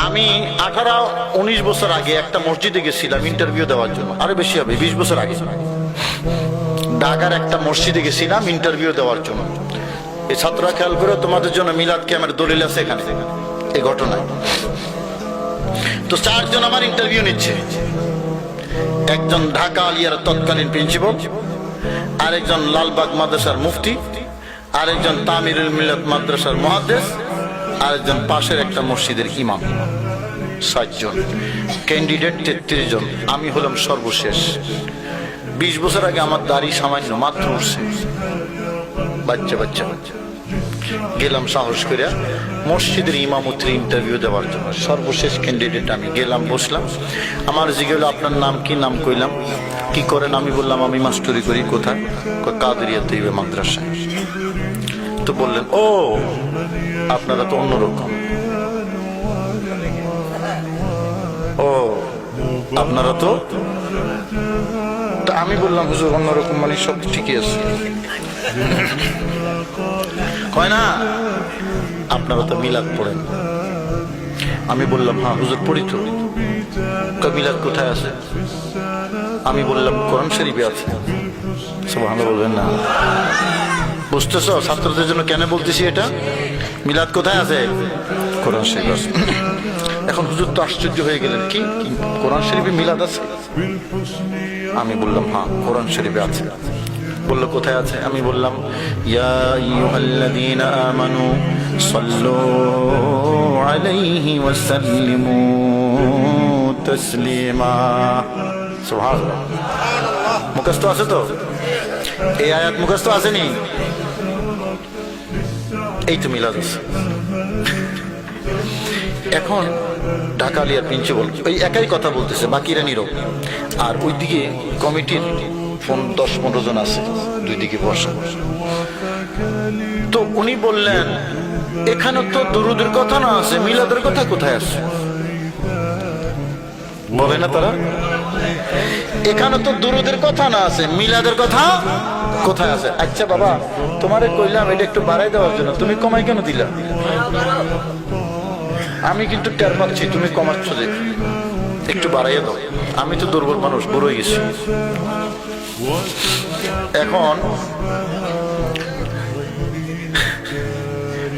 আমি 18-19 বছর আগে একটা মসজিদে গেছিলাম ইন্টারভিউ দেওয়ার জন্য, আরো বেশি হবে 20 বছর আগে। ঢাকার একটা মসজিদে গেছিলাম ইন্টারভিউ দেওয়ার জন্য। এই ছাত্ররা খেয়াল করে, তোমাদের জন্য মিলাদ ক্যামের দলিল আছে এখানে এই ঘটনায়। তো 4 জন আমার ইন্টারভিউ নিচ্ছে। একজন ঢাকা আলিয়ার তৎকালীন প্রিন্সিপাল, আরেকজন লালবাগ মাদ্রাসার মুফতি, আরেকজন তামিরুল মিল্লাত মাদ্রাসার মুহাদ্দিস, আরেকজন পাশের একটা মসজিদের ইমাম। 7 জন ক্যান্ডিডেট, 33 জন। আমি হলাম সর্বশেষ। 20 বছর আগে আমার দাড়ি সামান্য মাত্র উঠছে, বাচ্চা গেলাম সাহস করে মসজিদের ইমামতির ইন্টারভিউ দেওয়ার জন্য। সর্বশেষ ক্যান্ডিডেট আমি। গেলাম, বসলাম। আমার জিজ্ঞেস, আপনার নাম কি? নাম কইলাম। কি করেন? আমি বললাম আমি মাস্টারি করি। কোথায়? কাদেরিয়া তৈবে মাদ্রাসায়। তো বললেন, ও আপনারা তো অন্যরকম। ও আপনারা তো। আমি বললাম, হুজুর অন্যরকম মানে সব ঠিকই আছে। হয় না, আপনারা তো মিলাদ পড়েন। আমি বললাম, হ্যাঁ হুজুর পড়ি তো। মিলাদ কোথায় আছে? আমি বললাম কোরআন শরীফে আছে। সুবহানাল্লাহ বলবেন না? বুঝতেছো ছাত্রদের জন্য কেন বলতেছি এটা? মিলাদ কোথায় আছে? কোরআন শরীফে আছে। এখন হুজুর তো আশ্চর্য হয়ে গেলেন, কি কোরআন শরীফে মিলাদ আছে? আমি বললাম হ্যাঁ কোরআন শরীফে আছে। বললো কোথায় আছে? আমি বললাম ইয়া আইয়ুহাল্লাযীনা আমানু সাল্লু আলাইহি ওয়া সাল্লিমু তাসলিমা। সুবহানাল্লাহ। মুখস্থ আছে তো? এই আয়াত মুখস্থ আসেনি? এই তো মিলাদ আছে। এখন ঢাকা আলিয়ার প্রিন্সিপাল ওই একাই কথা বলতেছে, বাকিরা নীরব। আর ওইদিকে কমিটির 10-15 জন আছে, দুই দিকে বসা। তো উনি বললেন, এখানে তো দুরুদের কথা না আছে, মিলাদের কথা কোথায় আছে? বলে না তারা, এখানে তো দুরুদের কথা না আছে, মিলাদের কথা কোথায় আছে? আচ্ছা বাবা, তোমারে কইলাম এটা একটু বাড়াই দেওয়ার জন্য, তুমি কমাই কেন দিলা? আমি কিন্তু টের পাচ্ছি তুমি কমাচ্ছ, যে একটু বাড়াইয়া দাও। আমি তো দুর্বল মানুষ, বড় হয়ে গেছি। এখন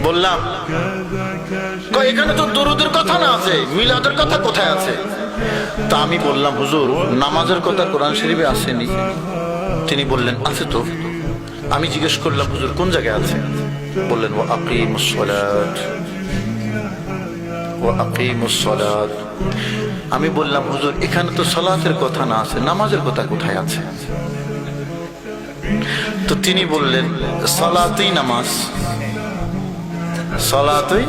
বললাম এখানে তো দরুদের কথা না আছে, মিলাদের কথা কোথায় আছে? তা আমি বললাম হুজুর নামাজের কথা কোরআন শরীফে আসেনি। তিনি বললেন আছে তো। আমি জিজ্ঞেস করলাম হুজুর কোন জায়গায় আছে? বললেন ওয়া আকিমুস সালাত, ওয়া আকিমুস সালাত। আমি বললাম হুজুর এখানে তো সালাতের কথা না আছে, নামাজের কথা কোথায় আছে? তো তিনি বললেন সালাতই নামাজ, সালাতই।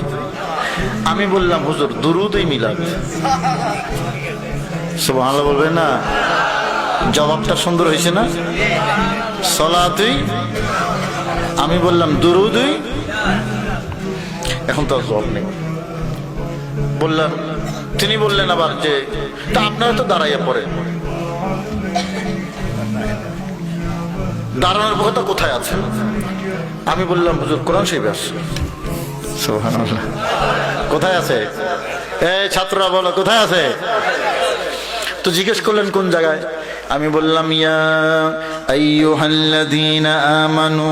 আমি বললাম হুজুর দুরুদই মিলাদ। সুবহানাল্লাহ বলবেন না? জবাবটা সুন্দর হয়েছে না? সালাতই। আমি বললাম দুরুদই। এখন তো জবাব নেই। বললাম, তিনি বললেন আবার যে তা আপনারা তো দাঁড়াইয়া পড়েন, দাঁড়ানোর কথা কোথায় আছে? আমি বললাম হুজুর কোরআন শরীফে আছে। সুবহানাল্লাহ। কোথায় আছে? এই ছাত্ররা বলো কোথায় আছে? তো জিজ্ঞেস করলেন কোন জায়গায়? আমি বললাম ইয়া আইয়ুহাল্লাযীনা আমানু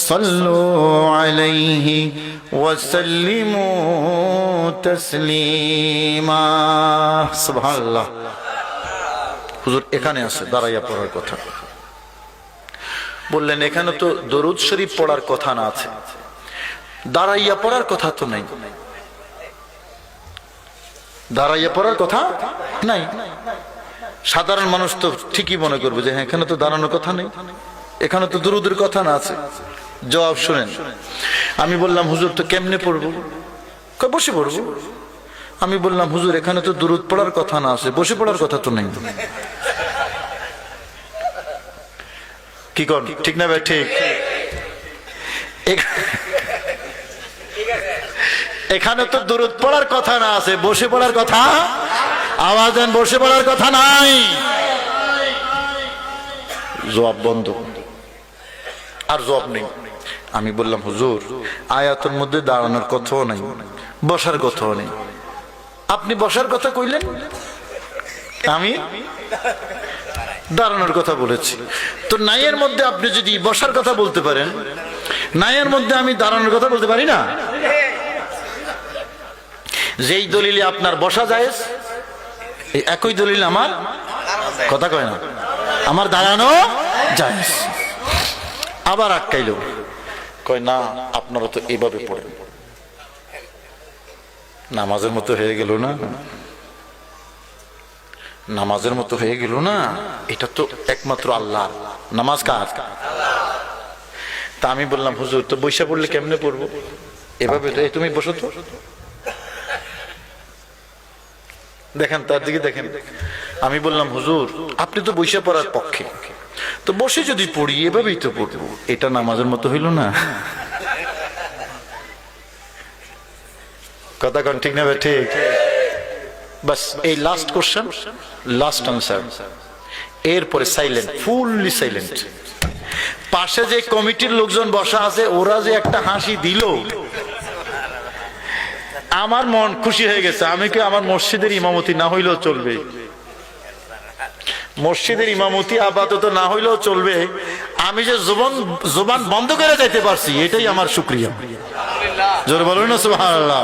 সাল্লু আলাইহি ওয়া সাল্লিমু তাসলিমা। সুবহানাল্লাহ। হুজুর এখানে আছে দাঁড়াইয়া পড়ার কথা। বললেন এখানে তো দরুদ শরীফ পড়ার কথা না আছে, দাঁড়াইয়া পড়ার কথা তো নাই। দাঁড়াইয়া পড়ার কথা নাই। সাধারণ মানুষ তো ঠিকই মনে করবে যে হ্যাঁ এখানে তো দাঁড়ানোর কথা নেই, এখানে তো দুরুদের কথা না আছে। জবাব শুনেন। আমি বললাম হুজুর তো কেমনে পড়বো? বসে পড়বো। আমি বললাম হুজুর এখানে তো দুরুদ পড়ার কথা না আছে, বসে পড়ার কথা তো নেই। কি কর ঠিক না ভাই? ঠিক। এখানে তো দুরুদ পড়ার কথা না আছে, বসে পড়ার কথা। আওয়াজ দেন, বসে পড়ার কথা নাই। জবাব বন্ধ, আর জবাব নেই। আমি বললাম হুজুর আয়াতের মধ্যে দাঁড়ানোর কথাও নাই, বসার কথাও নেই, আপনি বসার কথা কইলেন, আমি দাঁড়ানোর কথা বলেছি। তো নাইয়ের মধ্যে আপনি যদি বসার কথা বলতে পারেন, নাইয়ের মধ্যে আমি দাঁড়ানোর কথা বলতে পারি না? যেই দলিলে আপনার বসা যায় এই একই দলিল আমার কথা কয় না, আমার দাঁড়ানো যায়। আবার আটকাইল, কয় না আপনারা তো এভাবে পড়েন, নামাজের মতো হয়ে গেল না, নামাজের মতো হয়ে গেল না, এটা তো একমাত্র আল্লাহ, নামাজ কার? তা আমি বললাম হুজুর তো বৈশা পড়লে কেমনে পড়বো, এভাবে তো, তুমি বসো তো, দেখেন তার দিকে দেখেন। আমি বললাম হুজুর আপনি তো বৈশা পড়ার পক্ষে, তো বসে যদি পড়ি এভাবেই তো পড়বো, এটা নামাজের মতো হইল না? কথা কন ঠিক না ভাই? ঠিক। বাস এই লাস্ট কোশ্চেন, লাস্ট আনসার, এরপরে সাইলেন্ট, ফুললি সাইলেন্ট। পাশে যে কমিটির লোকজন বসা আছে ওরা যে একটা হাসি দিল, আমার মন খুশি হয়ে গেছে। আমি কি আমার মসজিদের ইমামতি না হইলেও চলবে, মসজিদের ইমামতি আপাতত না হইলেও চলবে, আমি যে জবান বন্ধ করে যাইতে পারছি এটাই আমার শুকরিয়া। জোরে বলুন না সুবহানাল্লাহ।